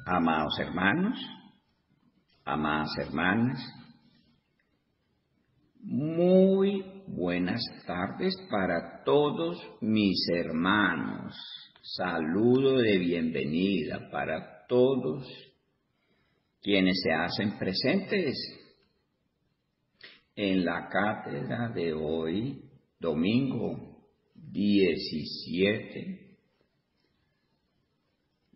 Amados hermanos, amadas hermanas, muy buenas tardes para todos mis hermanos. Saludo de bienvenida para todos quienes se hacen presentes en la cátedra de hoy, domingo 17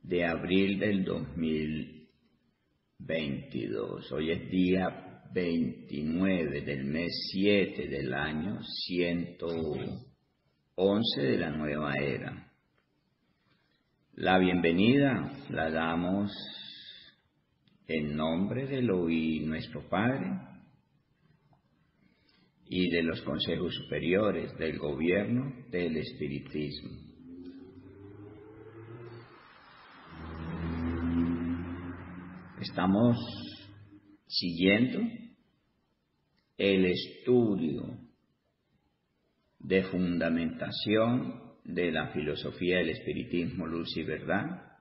de abril del 2022. Hoy es día 29 del mes 7 del año 111 de la nueva era. La bienvenida la damos en nombre de Elohim, nuestro Padre, y de los consejos superiores del gobierno del espiritismo. Estamos siguiendo el estudio de fundamentación de la filosofía del espiritismo, luz y verdad,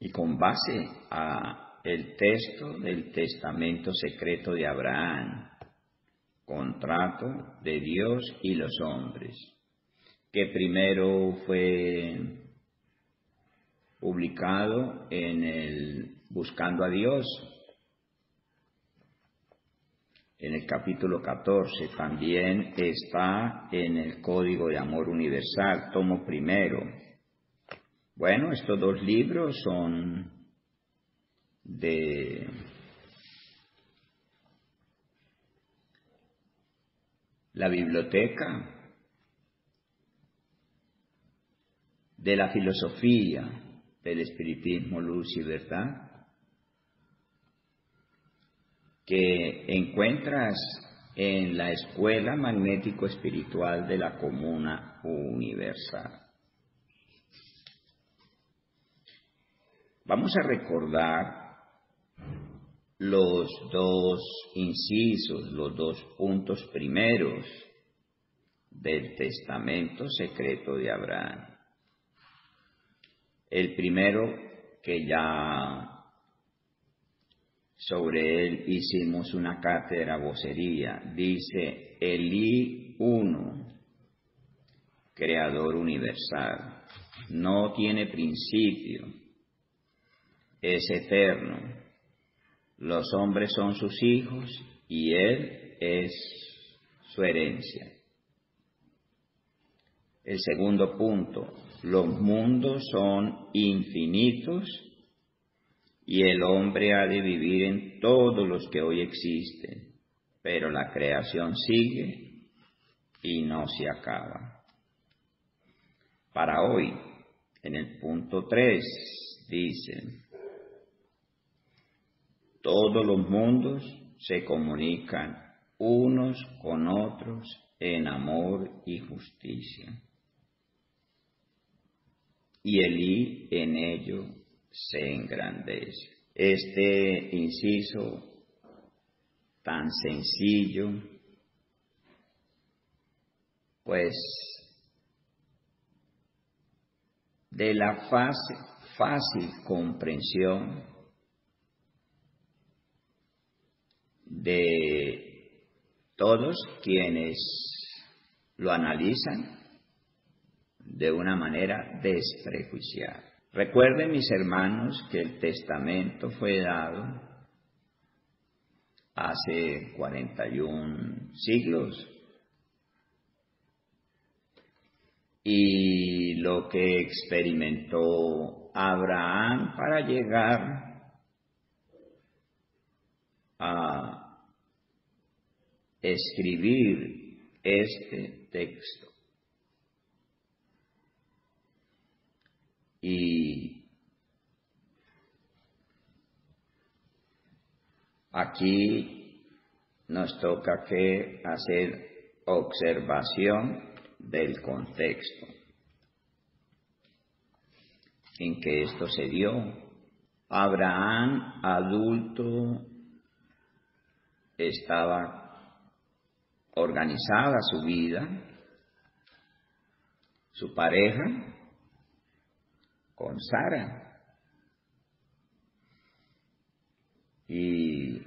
y con base a el texto del testamento secreto de Abraham, contrato de Dios y los hombres, que primero fue publicado en el Buscando a Dios, en el capítulo 14, también está en el Código de Amor Universal, tomo primero. Bueno, estos dos libros son de la biblioteca de la filosofía del espiritismo, luz y verdad, que encuentras en la Escuela Magnético Espiritual de la Comuna Universal. Vamos a recordar los dos incisos, los dos puntos primeros del testamento secreto de Abraham. El primero, que ya sobre él hicimos una cátedra vocería, dice: Elí uno, creador universal, no tiene principio, es eterno, los hombres son sus hijos y él es su herencia. El segundo punto: los mundos son infinitos y el hombre ha de vivir en todos los que hoy existen, pero la creación sigue y no se acaba. Para hoy, en el punto 3, dice: todos los mundos se comunican unos con otros en amor y justicia, y Elí en ello se engrandece. Este inciso tan sencillo, pues de la fácil comprensión de todos quienes lo analizan de una manera desprejuiciada. Recuerden, mis hermanos, que el testamento fue dado hace 41 siglos y lo que experimentó Abraham para llegar a escribir este texto. Y aquí nos toca que hacer observación del contexto en que esto se dio. Abraham, adulto, estaba organizada su vida su pareja, con Sara. Y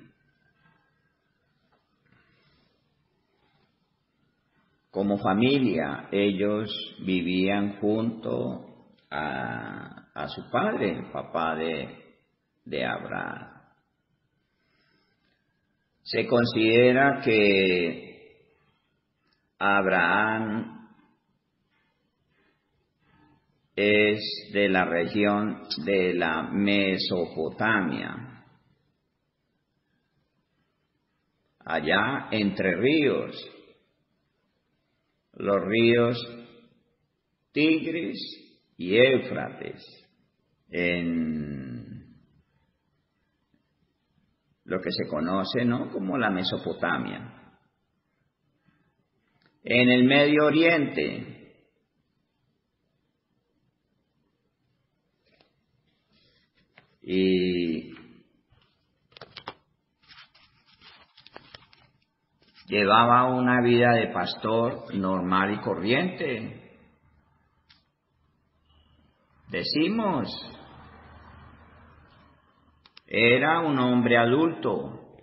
como familia, ellos vivían junto a su padre, el papá de Abraham. Se considera que Abraham es de la región de la Mesopotamia, allá entre ríos, los ríos Tigris y Éufrates, en lo que se conoce, ¿no?, como la Mesopotamia. En el Medio Oriente, y llevaba una vida de pastor normal y corriente. Decimos, era un hombre adulto.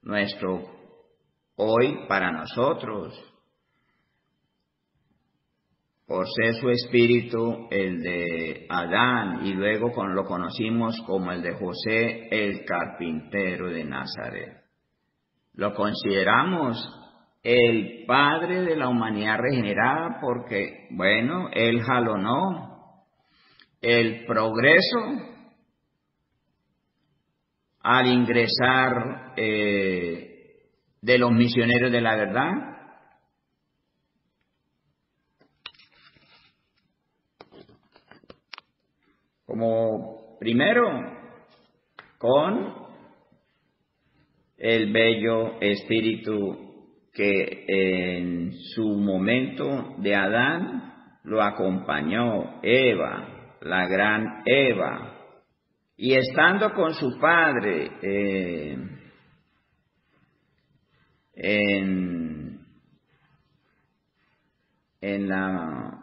Nuestro hoy para nosotros, por ser su espíritu el de Adán, y luego lo conocimos como el de José el carpintero de Nazaret. Lo consideramos el padre de la humanidad regenerada porque, bueno, él jalonó el progreso al ingresar de los misioneros de la verdad. Como primero, con el bello espíritu que en su momento de Adán lo acompañó, Eva, la gran Eva, y estando con su padre en la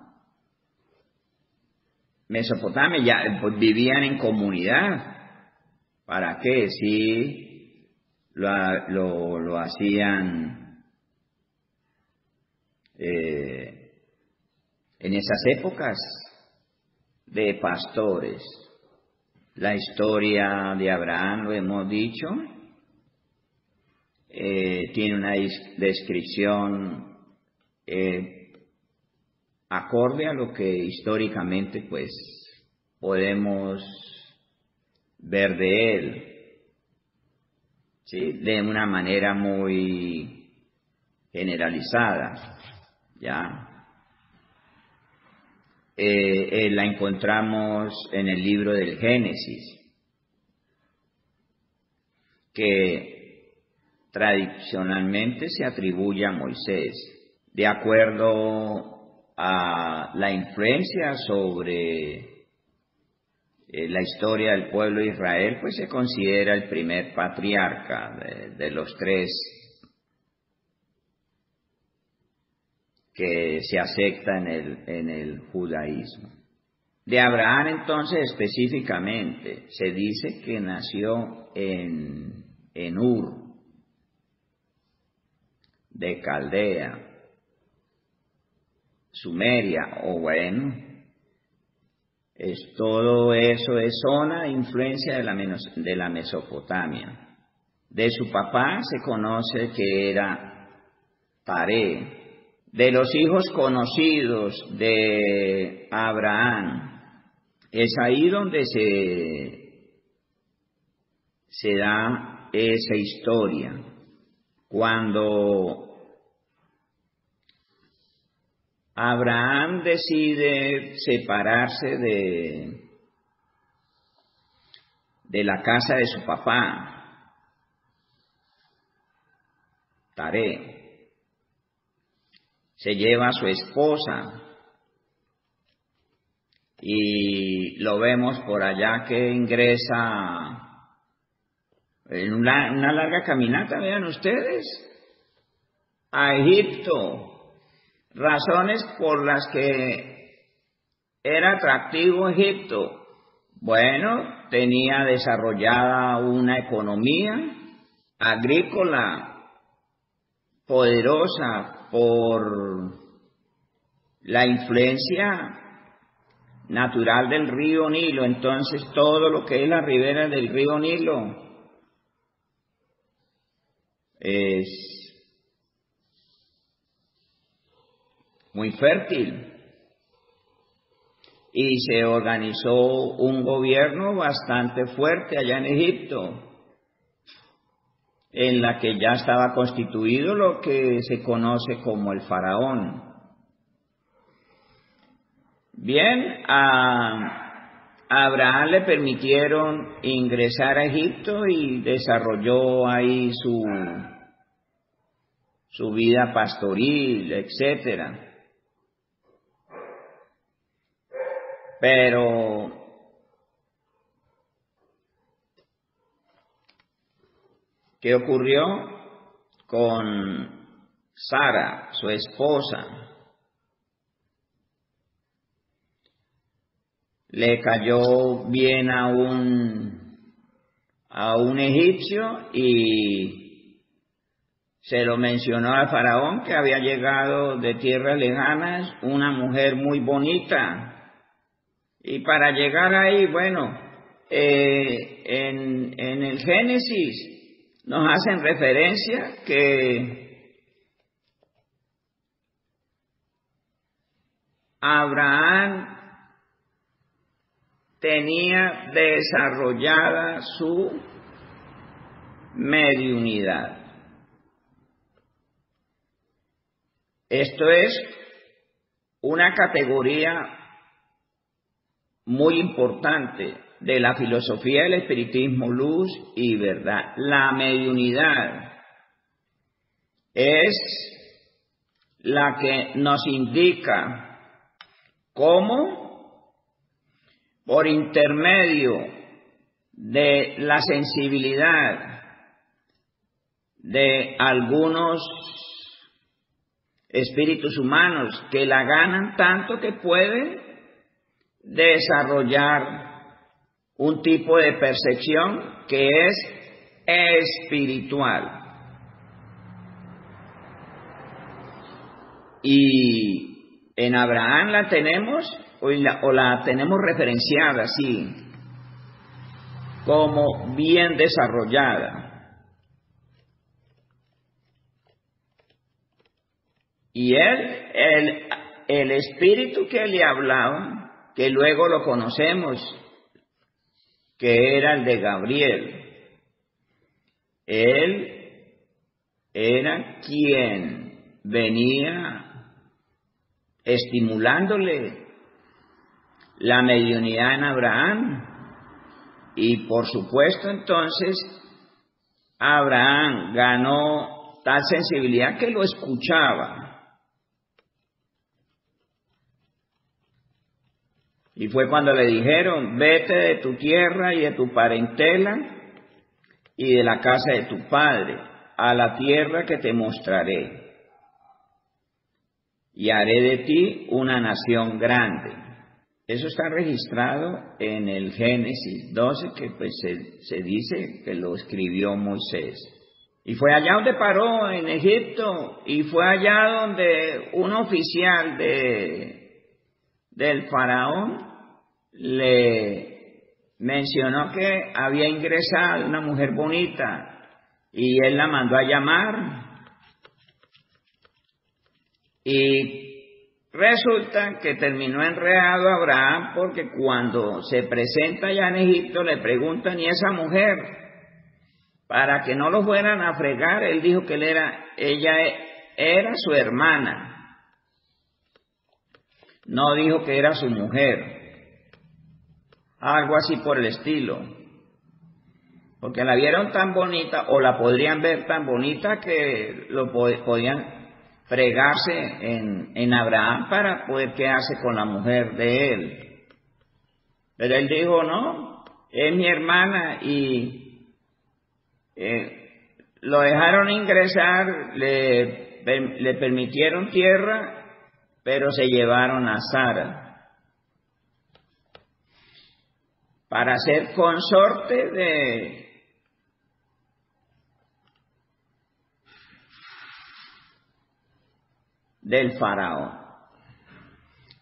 Mesopotamia, ya pues, vivían en comunidad. ¿Para qué? Sí, lo hacían en esas épocas de pastores. La historia de Abraham, lo hemos dicho, tiene una descripción acorde a lo que históricamente pues podemos ver de él, ¿sí?, de una manera muy generalizada, ¿ya? La encontramos en el libro del Génesis, que tradicionalmente se atribuye a Moisés, de acuerdo a la influencia sobre la historia del pueblo de Israel, pues se considera el primer patriarca de los tres que se acepta en el judaísmo. De Abraham, entonces, específicamente, se dice que nació en Ur de Caldea, Sumeria, o bueno, todo eso es zona de influencia de la Mesopotamia. De su papá se conoce que era Taré. De los hijos conocidos de Abraham, es ahí donde se da esa historia. Cuando Abraham decide separarse de la casa de su papá, Taré, se lleva a su esposa y lo vemos por allá que ingresa en una larga caminata, vean ustedes, a Egipto, Razones por las que era atractivo Egipto. Bueno, tenía desarrollada una economía agrícola poderosa por la influencia natural del río Nilo. Entonces todo lo que es la ribera del río Nilo es muy fértil, y se organizó un gobierno bastante fuerte allá en Egipto, en la que ya estaba constituido lo que se conoce como el faraón. Bien, a Abraham le permitieron ingresar a Egipto y desarrolló ahí su vida pastoril, etcétera. Pero ¿qué ocurrió con Sara, su esposa? Le cayó bien a un egipcio y se lo mencionó al faraón, que había llegado de tierras lejanas una mujer muy bonita. Y para llegar ahí, bueno, en el Génesis nos hacen referencia que Abraham tenía desarrollada su mediunidad. Esto es una categoría muy importante de la filosofía del espiritismo, luz y verdad. La mediunidad es la que nos indica cómo, por intermedio de la sensibilidad de algunos espíritus humanos que la ganan tanto, que puede desarrollar un tipo de percepción que es espiritual. Y en Abraham la tenemos, o la tenemos referenciada así, como bien desarrollada. Y el espíritu que le hablaba, que luego lo conocemos, que era el de Gabriel, él era quien venía estimulándole la mediunidad en Abraham. Y por supuesto, entonces Abraham ganó tal sensibilidad que lo escuchaba. Y fue cuando le dijeron: vete de tu tierra y de tu parentela y de la casa de tu padre, a la tierra que te mostraré, y haré de ti una nación grande. Eso está registrado en el Génesis 12, que pues se dice que lo escribió Moisés. Y fue allá donde paró, en Egipto, y fue allá donde un oficial del faraón le mencionó que había ingresado una mujer bonita, y él la mandó a llamar, y resulta que terminó enredado Abraham, porque cuando se presenta allá en Egipto le preguntan: ¿y esa mujer? Para que no lo fueran a fregar, él dijo que ella era su hermana, no dijo que era su mujer. Algo así por el estilo, porque la vieron tan bonita, o la podrían ver tan bonita, que podían fregarse en Abraham para poder quedarse con la mujer de él. Pero él dijo: no, es mi hermana, y lo dejaron ingresar, le permitieron tierra, pero se llevaron a Sara para ser consorte del faraón.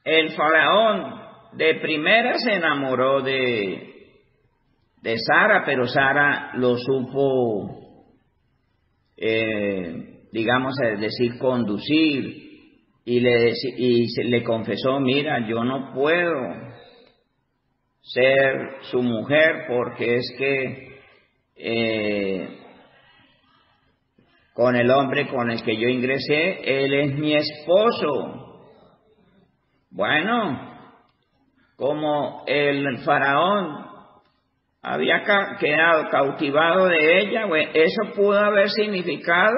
El faraón de primera se enamoró de Sara, pero Sara lo supo, digamos, es decir, conducir, y le confesó: mira, yo no puedo ser su mujer porque es que con el hombre con el que yo ingresé, él es mi esposo. Bueno, como el faraón había quedado cautivado de ella, bueno, eso pudo haber significado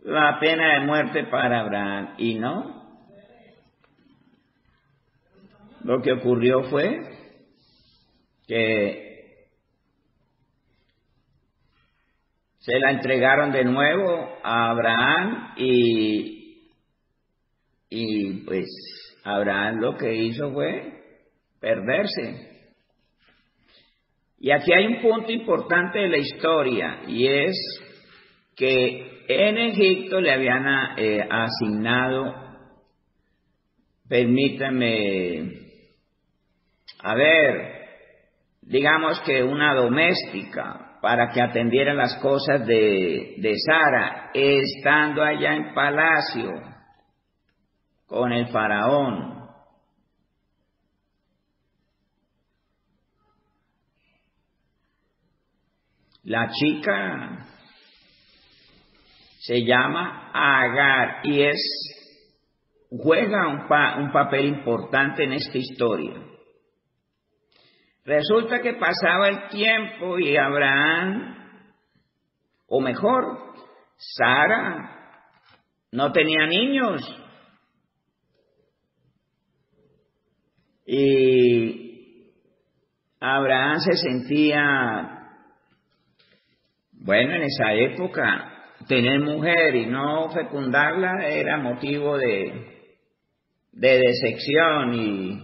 la pena de muerte para Abraham, y no. Lo que ocurrió fue que se la entregaron de nuevo a Abraham y pues Abraham lo que hizo fue perderse. Y aquí hay un punto importante de la historia, y es que en Egipto le habían asignado, permítanme, digamos que una doméstica para que atendiera las cosas de Sara, estando allá en palacio con el faraón. La chica se llama Agar y juega un papel importante en esta historia. Resulta que pasaba el tiempo y Abraham, o mejor, Sara, no tenía niños. Y Abraham se sentía, bueno, en esa época, tener mujer y no fecundarla era motivo de decepción y,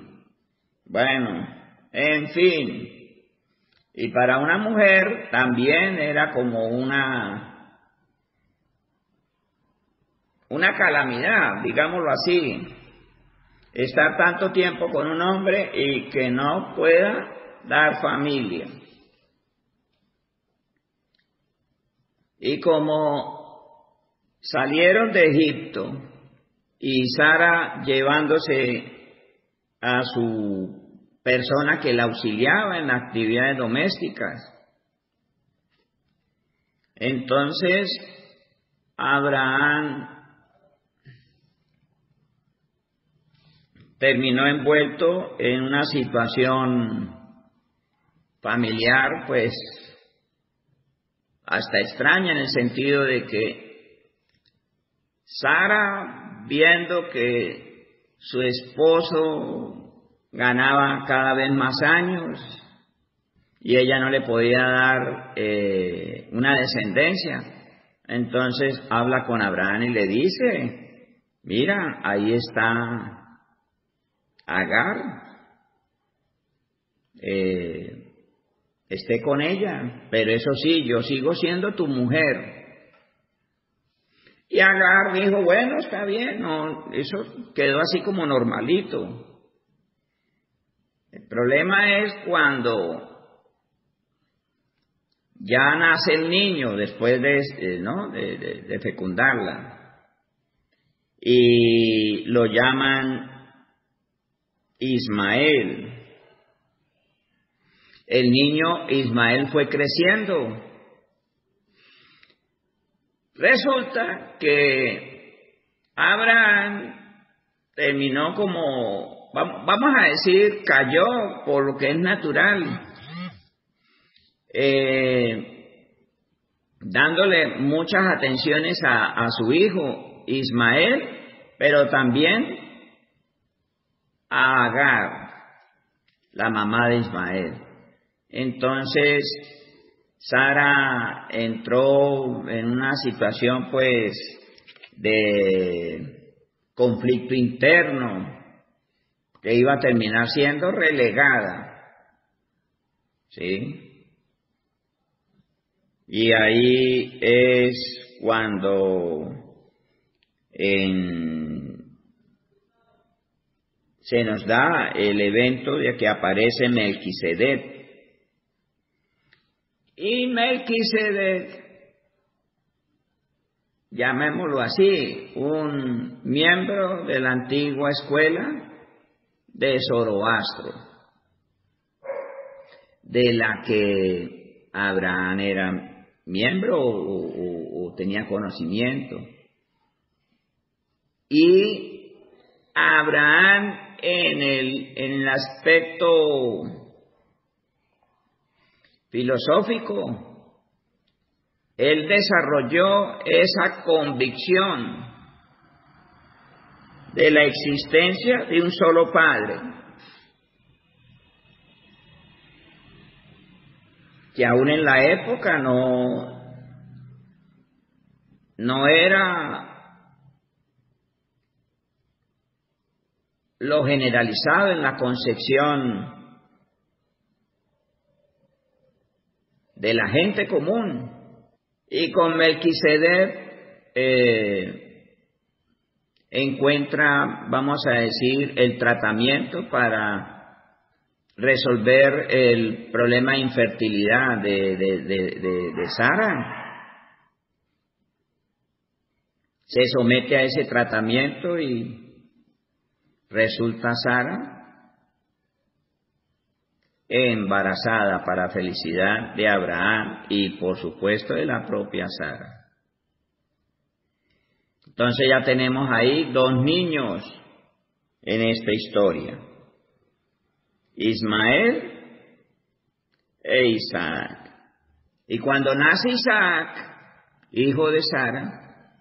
bueno, en fin. Y para una mujer también era como una calamidad, digámoslo así, estar tanto tiempo con un hombre y que no pueda dar familia. Y como salieron de Egipto y Sara llevándose a su persona que la auxiliaba en las actividades domésticas, entonces Abraham terminó envuelto en una situación familiar, pues, hasta extraña, en el sentido de que Sara, viendo que su esposo ganaba cada vez más años y ella no le podía dar una descendencia, entonces habla con Abraham y le dice: mira, ahí está Agar, esté con ella, pero eso sí, yo sigo siendo tu mujer. Y Agar dijo: bueno, está bien, no, eso quedó así como normalito. El problema es cuando ya nace el niño después de fecundarla y lo llaman Ismael. El niño Ismael fue creciendo. Resulta que Abraham terminó como, vamos a decir, cayó por lo que es natural, dándole muchas atenciones a su hijo Ismael, pero también a Agar, la mamá de Ismael. Entonces Sara entró en una situación, pues, conflicto interno, que iba a terminar siendo relegada, ¿sí? Y ahí es cuando se nos da el evento de que aparece Melquisedec. Y Melquisedec, llamémoslo así, un miembro de la antigua escuela de Zoroastro, de la que Abraham era miembro o tenía conocimiento. Y Abraham en el aspecto filosófico, él desarrolló esa convicción de la existencia de un solo Padre, que aún en la época no era lo generalizado en la concepción de la gente común. Y con Melquisedec encuentra, vamos a decir, el tratamiento para resolver el problema de infertilidad de Sara. Se somete a ese tratamiento y resulta Sara embarazada, para felicidad de Abraham y por supuesto de la propia Sara. Entonces ya tenemos ahí dos niños en esta historia, Ismael e Isaac. Y cuando nace Isaac, hijo de Sara,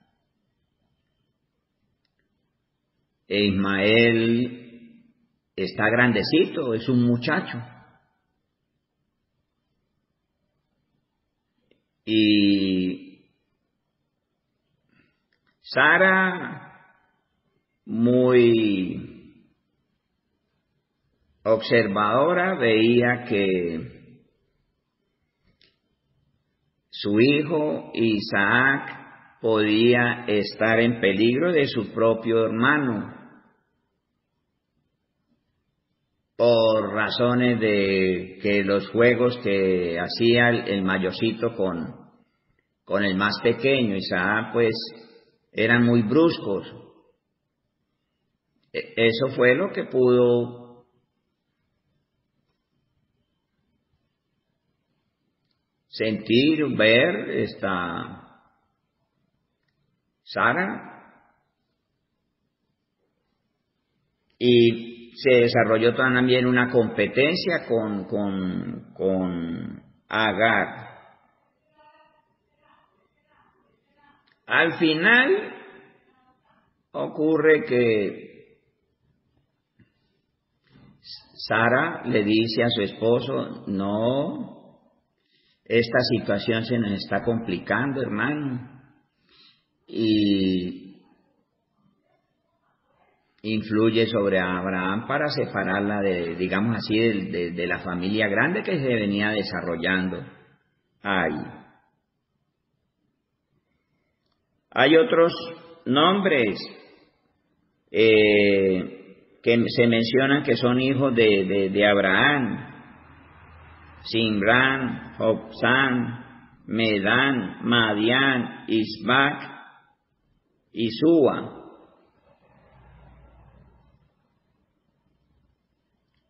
Ismael está grandecito, es un muchacho. Y Sara, muy observadora, veía que su hijo Isaac podía estar en peligro de su propio hermano por razones de que los juegos que hacía el mayorcito con el más pequeño, Isaac, pues eran muy bruscos. Eso fue lo que pudo sentir, ver esta Sara, y se desarrolló también una competencia con Agar. Al final ocurre que Sara le dice a su esposo: no, esta situación se nos está complicando, hermano, y influye sobre Abraham para separarla digamos así, de la familia grande que se venía desarrollando ahí. Hay otros nombres que se mencionan que son hijos de Abraham: Simrán, Joksan, Medán, Madián, Isbac y Súa.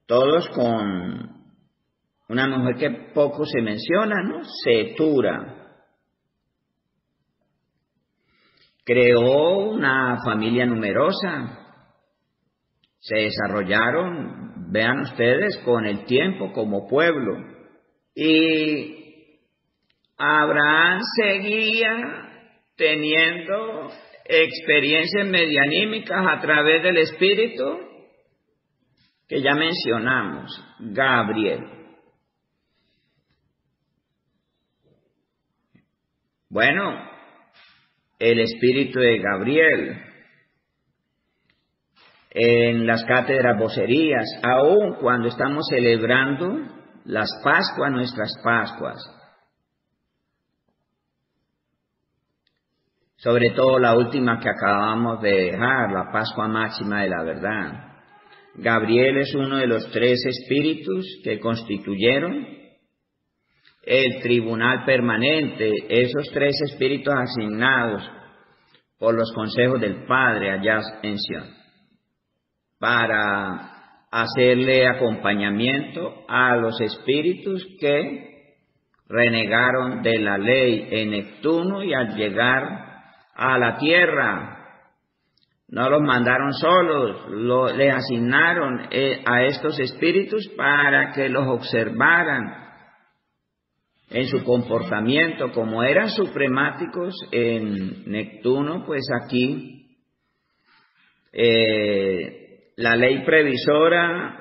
Todos con una mujer que poco se menciona, ¿no? Cetura. Creó una familia numerosa. Se desarrollaron, vean ustedes, con el tiempo como pueblo. Y Abraham seguía teniendo experiencias medianímicas a través del Espíritu que ya mencionamos, Gabriel. Bueno, el espíritu de Gabriel en las cátedras vocerías, aun cuando estamos celebrando las Pascuas, nuestras Pascuas. Sobre todo la última que acabamos de dejar, la Pascua Máxima de la Verdad. Gabriel es uno de los 3 espíritus que constituyeron el tribunal permanente, esos 3 espíritus asignados por los consejos del Padre allá en Sion, para hacerle acompañamiento a los espíritus que renegaron de la ley en Neptuno y al llegar a la tierra no los mandaron solos, les asignaron a estos espíritus para que los observaran en su comportamiento. Como eran supremáticos en Neptuno, pues aquí la ley previsora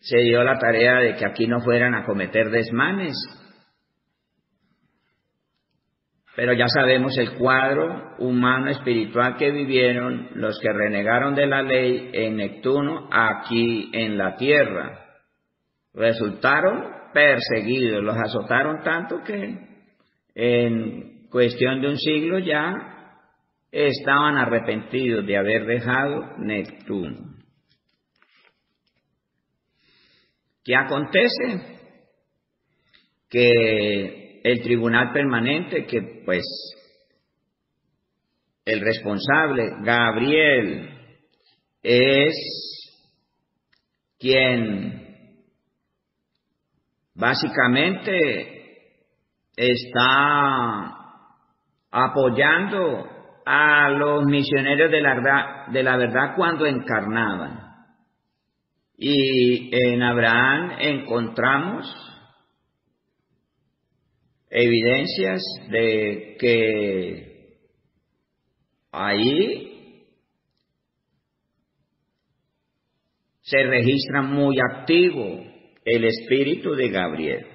se dio la tarea de que aquí no fueran a cometer desmanes. Pero ya sabemos el cuadro humano espiritual que vivieron los que renegaron de la ley en Neptuno aquí en la tierra. Resultaron perseguidos, los azotaron tanto que en cuestión de un siglo ya estaban arrepentidos de haber dejado Neptuno. ¿Qué acontece? Que el tribunal permanente, que pues el responsable, Gabriel, es quien básicamente está apoyando a los misioneros de la verdad cuando encarnaban. Y en Abraham encontramos evidencias de que ahí se registra muy activo el espíritu de Gabriel,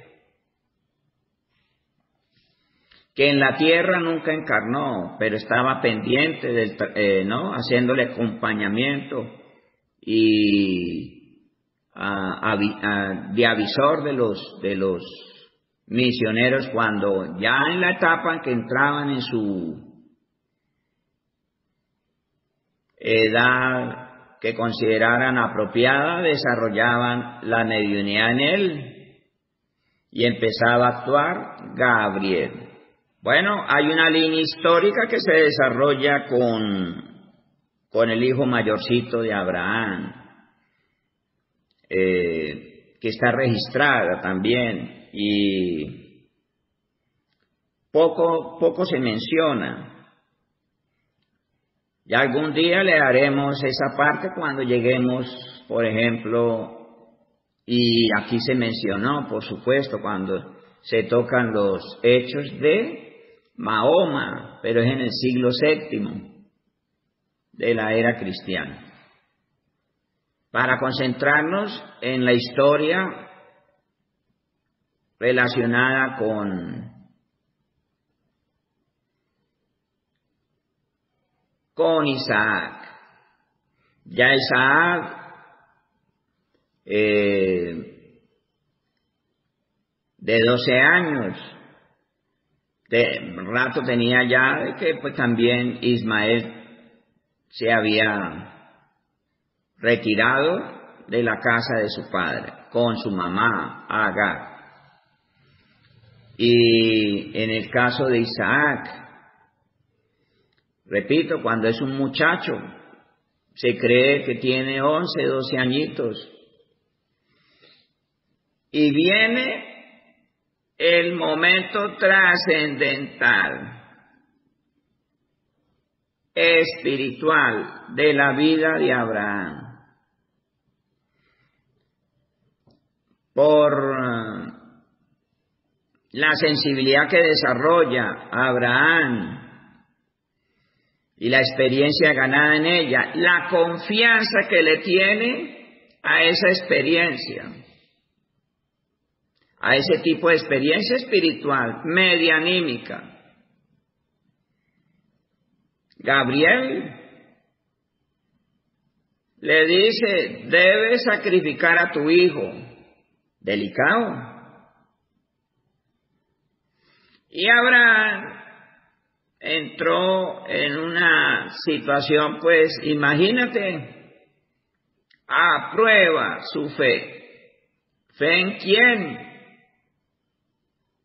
que en la tierra nunca encarnó, pero estaba pendiente haciéndole acompañamiento y de avisor de los misioneros cuando ya en la etapa en que entraban en su edad que consideraran apropiada, desarrollaban la mediunidad en él y empezaba a actuar Gabriel. Bueno, hay una línea histórica que se desarrolla con el hijo mayorcito de Abraham, que está registrada también. Y poco se menciona. Ya algún día le haremos esa parte cuando lleguemos, por ejemplo, y aquí se mencionó, por supuesto, cuando se tocan los hechos de Mahoma, pero es en el siglo VII de la era cristiana. Para concentrarnos en la historia relacionada con Isaac. Ya Isaac de 12 años, de rato tenía ya de que pues también Ismael se había retirado de la casa de su padre con su mamá Agar. Y en el caso de Isaac, repito, cuando es un muchacho, se cree que tiene 11, 12 añitos. Y viene el momento trascendental, espiritual de la vida de Abraham. Por la sensibilidad que desarrolla Abraham y la experiencia ganada en ella, la confianza que le tiene a esa experiencia, a ese tipo de experiencia espiritual, medianímica, Gabriel le dice, debes sacrificar a tu hijo. Delicado. Y Abraham entró en una situación, pues, imagínate, a prueba su fe. ¿Fe en quién?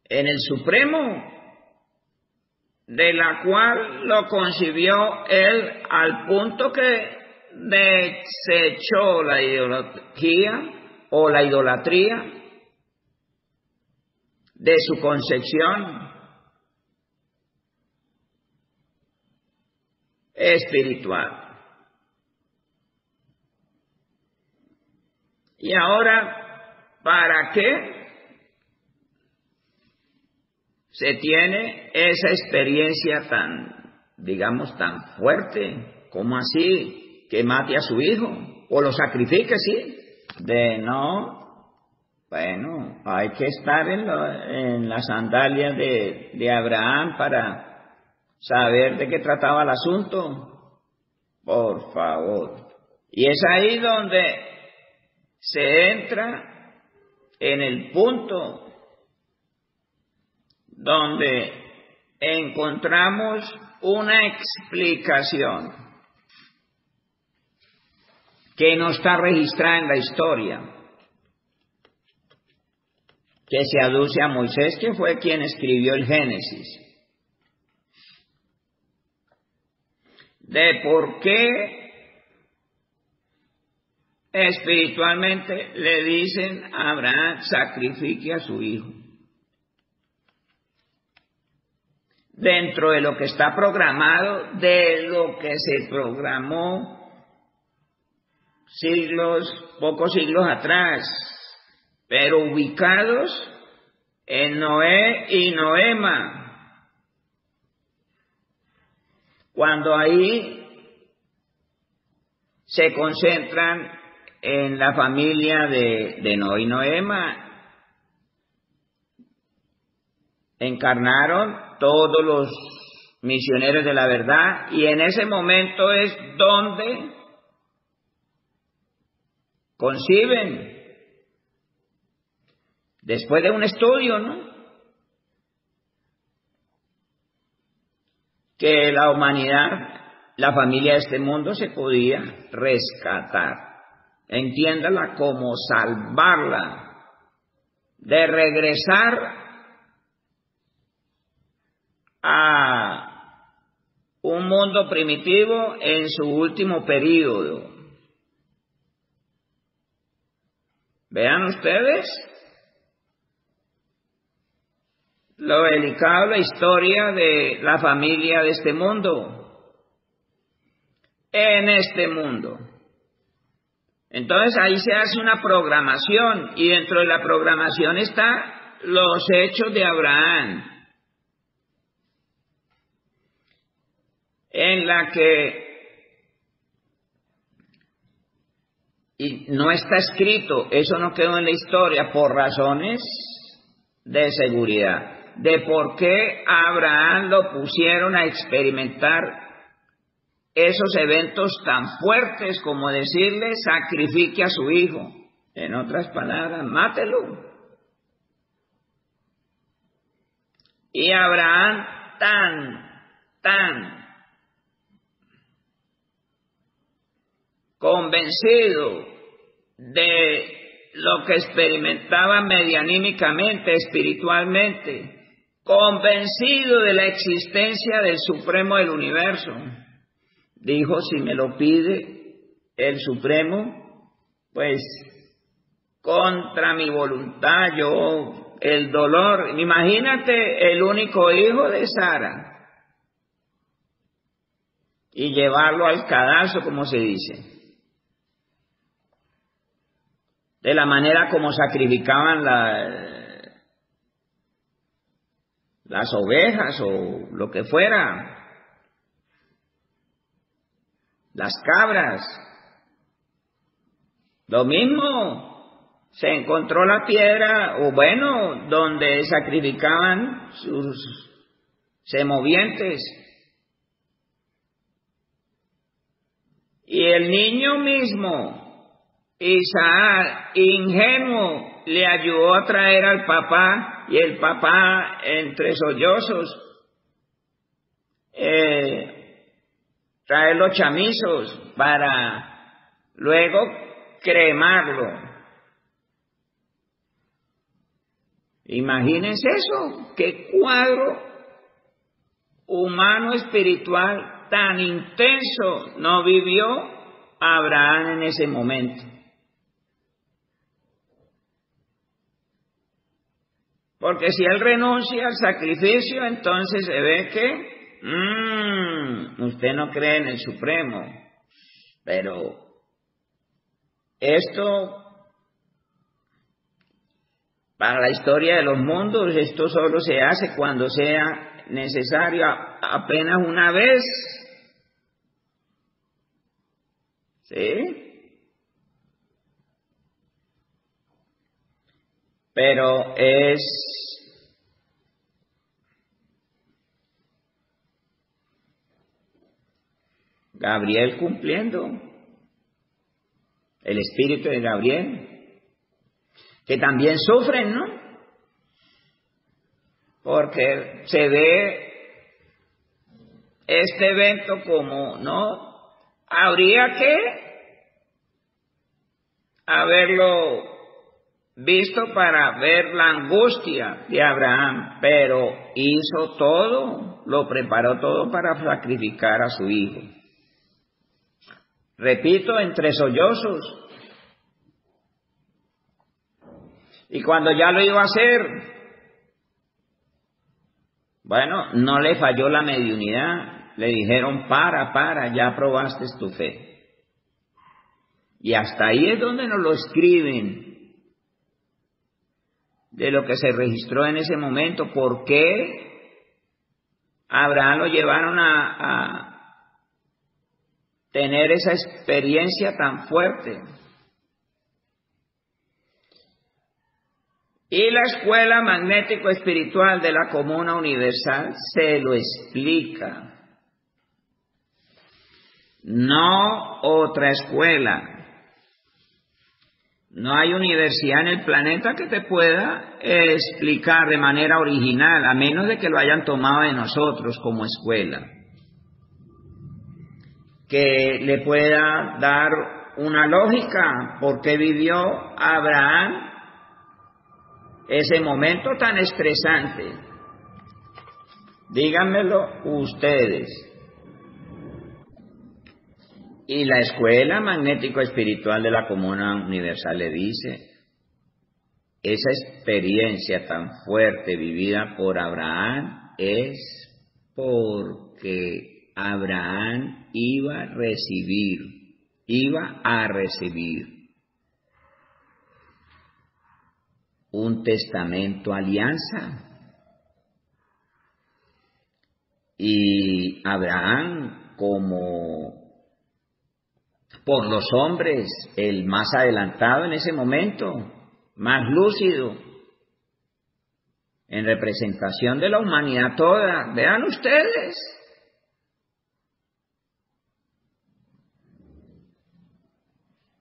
En el Supremo, de la cual lo concibió él al punto que desechó la ideología o la idolatría de su concepción espiritual. Y ahora, ¿para qué se tiene esa experiencia tan, digamos, tan fuerte? ¿Cómo así? Que mate a su hijo o lo sacrifique, sí. Bueno, hay que estar en las sandalias de Abraham para saber de qué trataba el asunto. Por favor. Y es ahí donde se entra en el punto donde encontramos una explicación que no está registrada en la historia, que se aduce a Moisés, que fue quien escribió el Génesis, de por qué espiritualmente le dicen a Abraham, sacrifique a su hijo. Dentro de lo que está programado, de lo que se programó pocos siglos atrás, pero ubicados en Noé y Noema, cuando ahí se concentran en la familia de Noé y Noema, encarnaron todos los misioneros de la verdad, y en ese momento es donde conciben, después de un estudio, ¿no?, que la humanidad, la familia de este mundo se podía rescatar. Entiéndala como salvarla de regresar a un mundo primitivo en su último período. Vean ustedes lo delicado de la historia de la familia de este mundo, en este mundo. Entonces ahí se hace una programación, y dentro de la programación está los hechos de Abraham, en la que y no está escrito, eso no quedó en la historia por razones de seguridad, de por qué a Abraham lo pusieron a experimentar esos eventos tan fuertes como decirle sacrifique a su hijo. En otras palabras, mátelo. Y Abraham tan convencido de lo que experimentaba medianímicamente, espiritualmente, convencido de la existencia del Supremo del universo, dijo, si me lo pide el Supremo, pues contra mi voluntad, el dolor, imagínate el único hijo de Sara, y llevarlo al cadalso, como se dice, de la manera como sacrificaban las ovejas o lo que fuera, las cabras. Lo mismo, se encontró la piedra, o bueno, donde sacrificaban sus semovientes. Y el niño mismo, Isaac, ingenuo, le ayudó a traer al papá, y el papá, entre sollozos, traer los chamizos para luego cremarlo. Imagínense eso, qué cuadro humano espiritual tan intenso no vivió Abraham en ese momento. Porque si él renuncia al sacrificio, entonces se ve que usted no cree en el Supremo. Pero esto, para la historia de los mundos, esto solo se hace cuando sea necesario, apenas una vez. ¿Sí? Pero es Gabriel cumpliendo, el espíritu de Gabriel, que también sufren, ¿no? Porque se ve este evento como, ¿no? Habría que haberlo visto para ver la angustia de Abraham, pero hizo todo, lo preparó todo para sacrificar a su hijo. Repito, entre sollozos. Y cuando ya lo iba a hacer, bueno, no le falló la mediunidad. Le dijeron, para, ya probaste tu fe. Y hasta ahí es donde nos lo escriben, de lo que se registró en ese momento. ¿Por qué Abraham lo llevaron a tener esa experiencia tan fuerte? Y la escuela magnético-espiritual de la Comuna Universal se lo explica. No otra escuela. No hay universidad en el planeta que te pueda explicar de manera original, a menos de que lo hayan tomado de nosotros como escuela, que le pueda dar una lógica por qué vivió Abraham ese momento tan estresante. Díganmelo ustedes. Y la escuela magnético-espiritual de la Comuna Universal le dice, esa experiencia tan fuerte vivida por Abraham es porque Abraham iba a recibir un testamento alianza. Y Abraham, como por los hombres, el más adelantado en ese momento, más lúcido, en representación de la humanidad toda. Vean ustedes.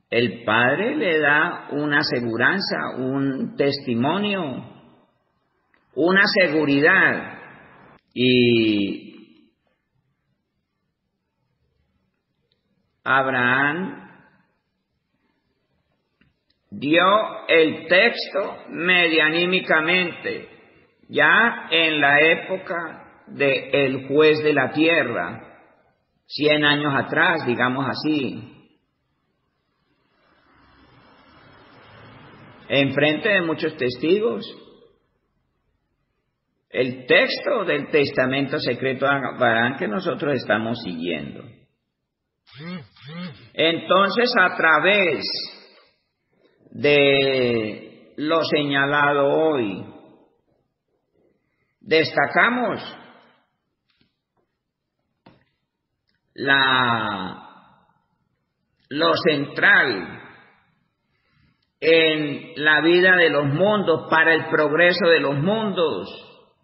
El Padre le da una aseguranza, un testimonio, una seguridad. Y Abraham dio el texto medianímicamente, ya en la época del juez de la tierra, 100 años atrás, digamos así, en frente de muchos testigos, el texto del testamento secreto de Abraham que nosotros estamos siguiendo. Entonces, a través de lo señalado hoy, destacamos lo central en la vida de los mundos, para el progreso de los mundos,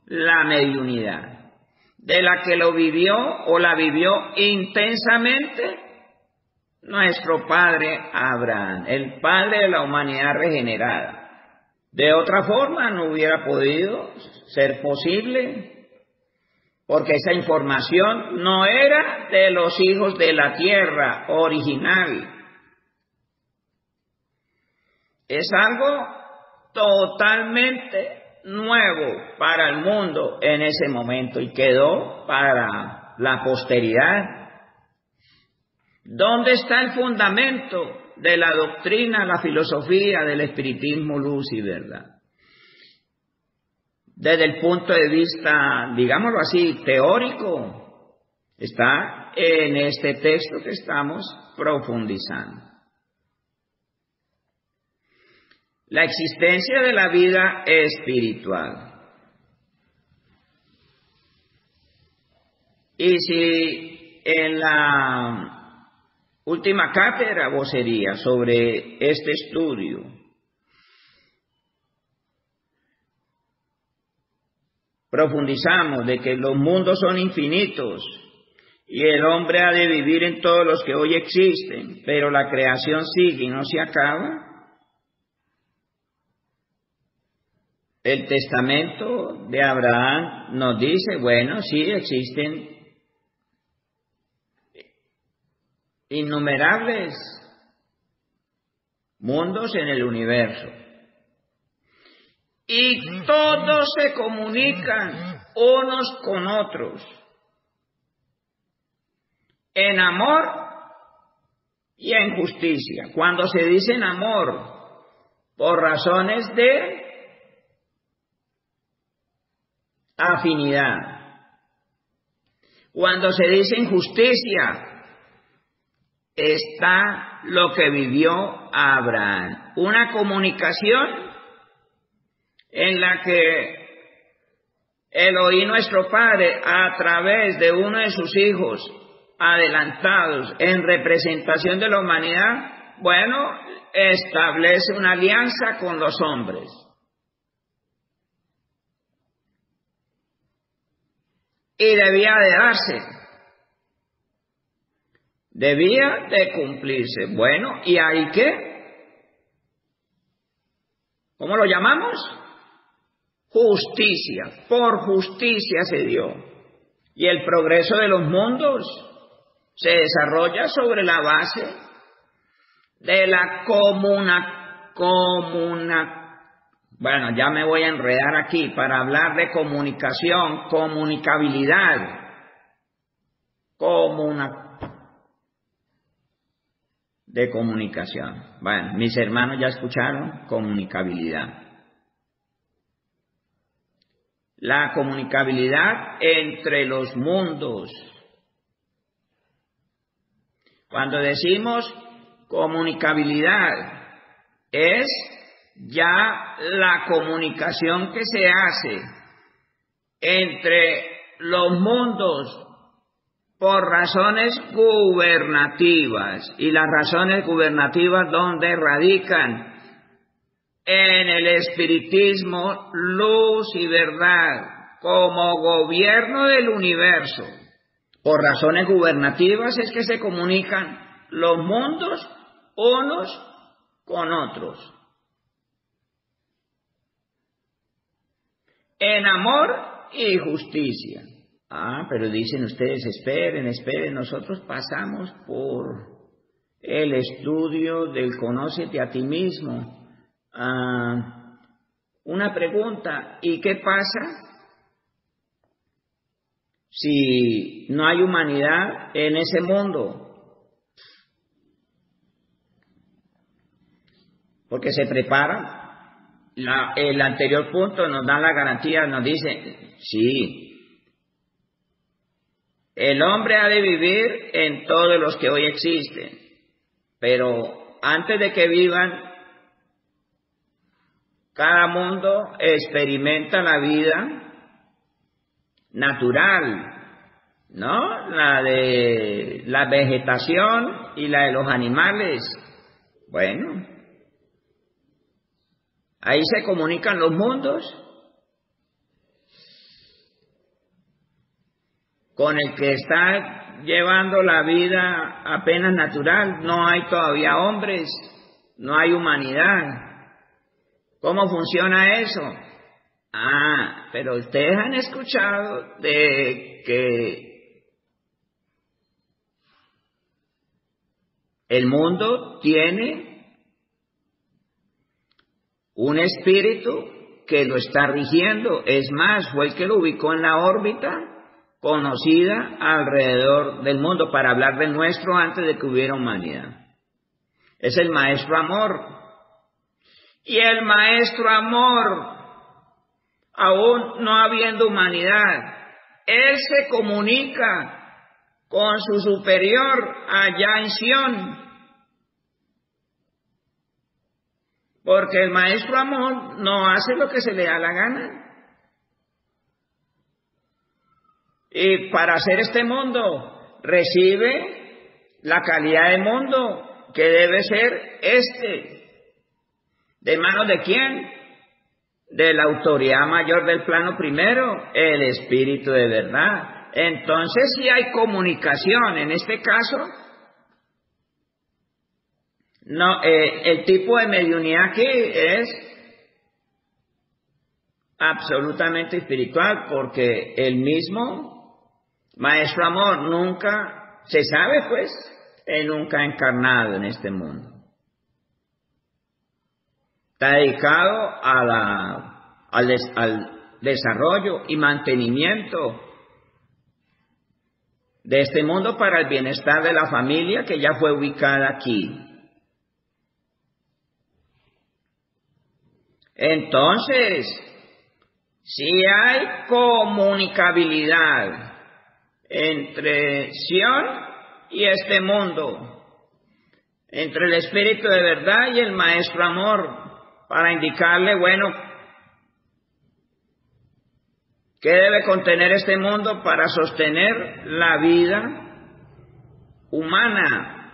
la mediunidad, de la que lo vivió o la vivió intensamente nuestro padre Abraham, el padre de la humanidad regenerada. De otra forma no hubiera podido ser posible, porque esa información no era de los hijos de la tierra original. Es algo totalmente nuevo para el mundo en ese momento y quedó para la posteridad. ¿Dónde está el fundamento de la doctrina, la filosofía del espiritismo, luz y verdad? Desde el punto de vista, digámoslo así, teórico, está en este texto que estamos profundizando. La existencia de la vida espiritual. Y si en la última cátedra vocería sobre este estudio profundizamos de que los mundos son infinitos y el hombre ha de vivir en todos los que hoy existen, pero la creación sigue y no se acaba, el testamento de Abraham nos dice, bueno, sí existen innumerables mundos en el universo y todos se comunican unos con otros en amor y en justicia. Cuando se dice en amor, por razones de afinidad. Cuando se dice en justicia, está lo que vivió Abraham, una comunicación en la que Elohim nuestro Padre, a través de uno de sus hijos adelantados en representación de la humanidad, bueno, establece una alianza con los hombres. Y debía de darse. Debía de cumplirse. Bueno, ¿y ahí qué? ¿Cómo lo llamamos? Justicia. Por justicia se dio. Y el progreso de los mundos se desarrolla sobre la base de la bueno, ya me voy a enredar aquí para hablar de comunicación, comunicabilidad, de comunicación. Bueno, mis hermanos ya escucharon comunicabilidad. La comunicabilidad entre los mundos. Cuando decimos comunicabilidad, es ya la comunicación que se hace entre los mundos por razones gubernativas. ¿Y las razones gubernativas dónde radican? En el espiritismo, luz y verdad, como gobierno del universo. Por razones gubernativas es que se comunican los mundos unos con otros. En amor y justicia. Pero dicen ustedes, esperen, nosotros pasamos por el estudio del conócete a ti mismo. Una pregunta, ¿y qué pasa si no hay humanidad en ese mundo? Porque se prepara. El anterior punto nos da la garantía, nos dice, sí, el hombre ha de vivir en todos los que hoy existen, pero antes de que vivan, cada mundo experimenta la vida natural, ¿no? La de la vegetación y la de los animales. Bueno, ahí se comunican los mundos. con el que está llevando la vida apenas natural. No hay todavía hombres, no hay humanidad. ¿Cómo funciona eso? Pero ustedes han escuchado de que el mundo tiene un espíritu que lo está rigiendo. Es más, fue el que lo ubicó en la órbita conocida alrededor del mundo, para hablar del nuestro antes de que hubiera humanidad. Es el Maestro Amor. Y el Maestro Amor, aún no habiendo humanidad, Él se comunica con su superior allá en Sion. Porque el Maestro Amor no hace lo que se le da la gana. Y para hacer este mundo, recibe la calidad de mundo que debe ser ¿de manos de quién? De la autoridad mayor del plano primero, el Espíritu de verdad. Entonces, si hay comunicación, en este caso, no, el tipo de mediunidad aquí es absolutamente espiritual, porque el mismo Maestro Amor nunca, se sabe pues, Él nunca ha encarnado en este mundo. Está dedicado al desarrollo y mantenimiento de este mundo para el bienestar de la familia que ya fue ubicada aquí. Entonces, si hay comunicabilidad entre Sion y este mundo, entre el Espíritu de verdad y el Maestro Amor, para indicarle, bueno, qué debe contener este mundo para sostener la vida humana,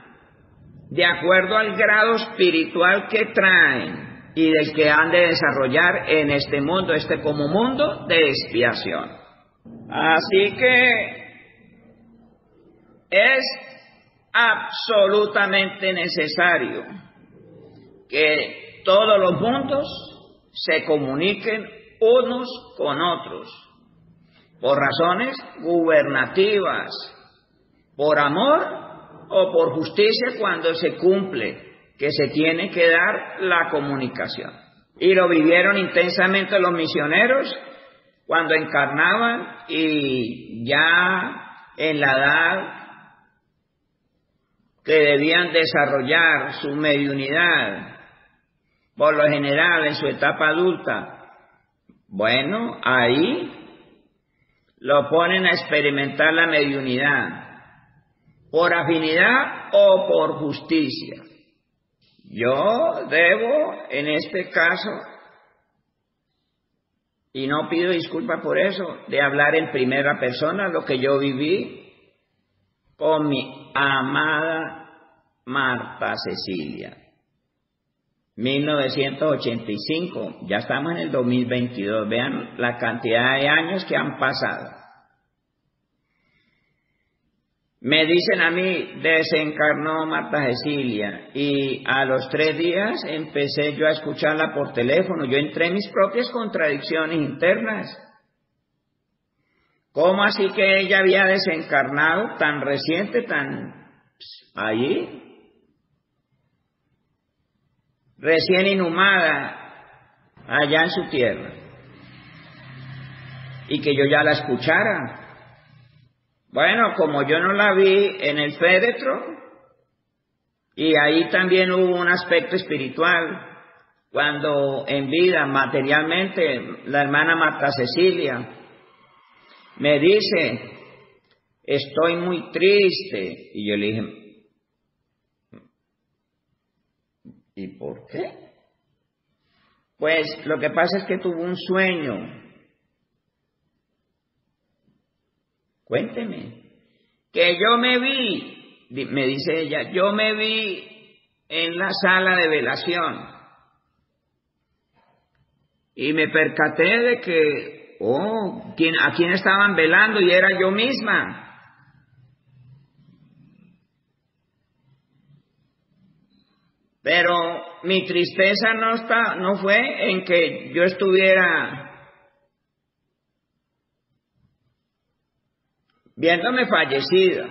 de acuerdo al grado espiritual que traen y del que han de desarrollar en este mundo, como mundo de expiación. Así que es absolutamente necesario que todos los mundos se comuniquen unos con otros, por razones gubernativas, por amor o por justicia cuando se cumple, que se tiene que dar la comunicación. Y lo vivieron intensamente los misioneros cuando encarnaban y ya en la edad que debían desarrollar su mediunidad, por lo general en su etapa adulta. Bueno, ahí lo ponen a experimentar la mediunidad, por afinidad o por justicia. Yo debo, en este caso, y no pido disculpas por eso, de hablar en primera persona lo que yo viví con mi amada Marta Cecilia. 1985, ya estamos en el 2022, vean la cantidad de años que han pasado. Me dicen a mí, desencarnó Marta Cecilia, y a los 3 días empecé yo a escucharla por teléfono. Yo entré en mis propias contradicciones internas. ¿Cómo así que ella había desencarnado tan reciente, allí? Recién inhumada, allá en su tierra. Y que yo ya la escuchara. Bueno, como yo no la vi en el féretro, y ahí también hubo un aspecto espiritual, cuando en vida, materialmente, la hermana Marta Cecilia me dice, estoy muy triste, y yo le dije, ¿y por qué? Pues lo que pasa es que tuvo un sueño. Cuénteme. Que yo me vi, me dice ella, yo me vi en la sala de velación y me percaté de que ¿a quién estaban velando? Y era yo misma. Pero mi tristeza no fue en que yo estuviera viéndome fallecida.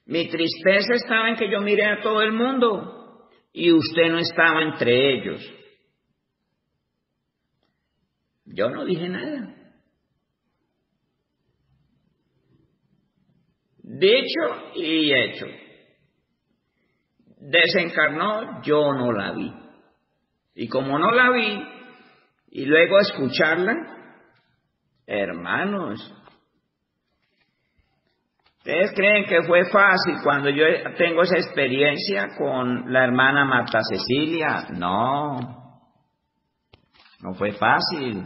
Mi tristeza estaba en que yo miré a todo el mundo y usted no estaba entre ellos. Yo no dije nada. Dicho y hecho. Desencarnó, yo no la vi. Y como no la vi, y luego escucharla, hermanos, ¿ustedes creen que fue fácil cuando yo tengo esa experiencia con la hermana Marta Cecilia? No fue fácil.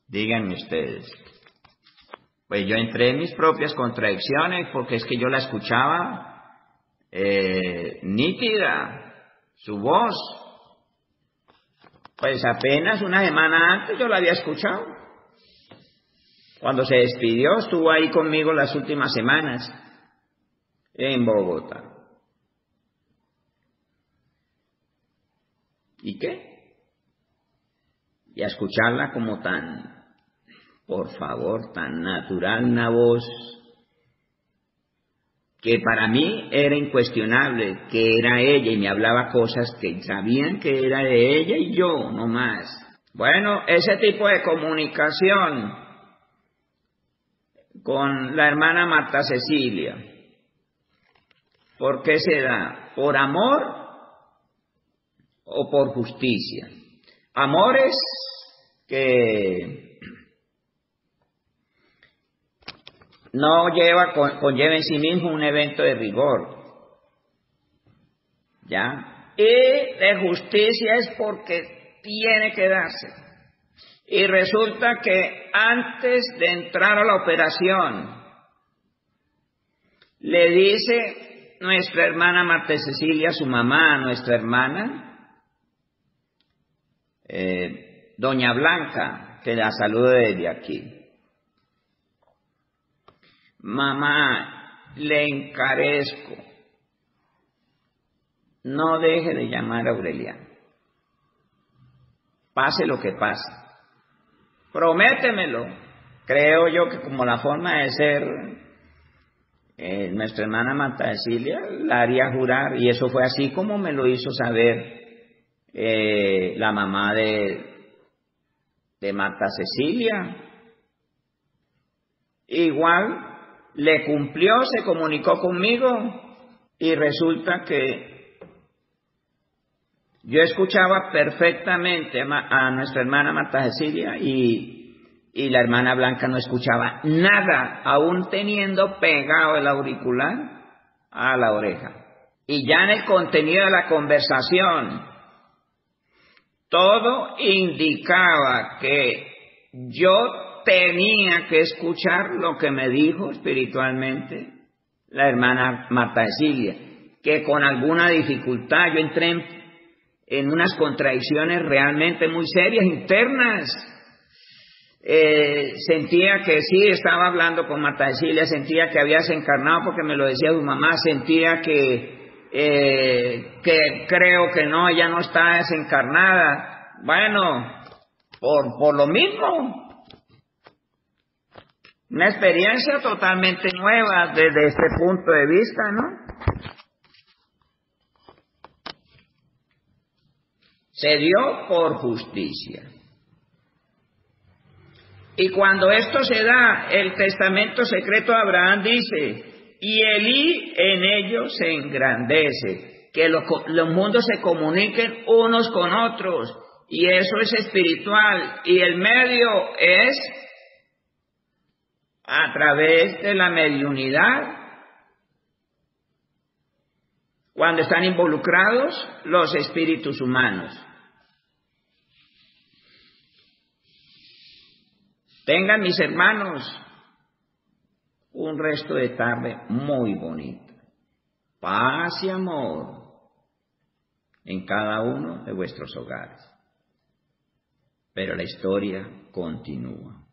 Díganme ustedes. Pues yo entré en mis propias contradicciones porque es que yo la escuchaba nítida, su voz. Pues apenas una semana antes yo la había escuchado. Cuando se despidió, estuvo ahí conmigo las últimas semanas en Bogotá. ¿Y qué? Y a escucharla como tan, por favor, tan natural una voz que para mí era incuestionable, que era ella y me hablaba cosas que sabían que era de ella y yo, no más. Bueno, ese tipo de comunicación con la hermana Marta Cecilia, ¿por qué se da? ¿Por amor o por justicia? Amores que no conlleva en sí mismo un evento de rigor, ¿ya? Y de justicia es porque tiene que darse. Y resulta que antes de entrar a la operación, le dice nuestra hermana Marta Cecilia a su mamá, nuestra hermana, doña Blanca, que la saludo desde aquí. Mamá, le encarezco, no deje de llamar a Aureliano, pase lo que pase, prométemelo. Creo yo que como la forma de ser nuestra hermana Marta Cecilia la haría jurar, y eso fue así como me lo hizo saber la mamá de Marta Cecilia. Igual le cumplió, se comunicó conmigo y resulta que yo escuchaba perfectamente a nuestra hermana Marta Cecilia y la hermana Blanca no escuchaba nada, aún teniendo pegado el auricular a la oreja. Y ya en el contenido de la conversación, todo indicaba que yo tenía que escuchar lo que me dijo espiritualmente la hermana Marta Cecilia, que con alguna dificultad yo entré en unas contradicciones realmente muy serias, internas. Sentía que sí, estaba hablando con Marta Cecilia, sentía que había desencarnado porque me lo decía su mamá, sentía que creo que no, ella no está desencarnada. Bueno, por lo mismo. Una experiencia totalmente nueva desde este punto de vista, ¿no? Se dio por justicia. Y cuando esto se da, el testamento secreto de Abraham dice, y Elí en ellos se engrandece, que los mundos se comuniquen unos con otros, y eso es espiritual, y el medio es a través de la mediunidad, cuando están involucrados los espíritus humanos. Tengan mis hermanos un resto de tarde muy bonito. Paz y amor en cada uno de vuestros hogares. Pero la historia continúa.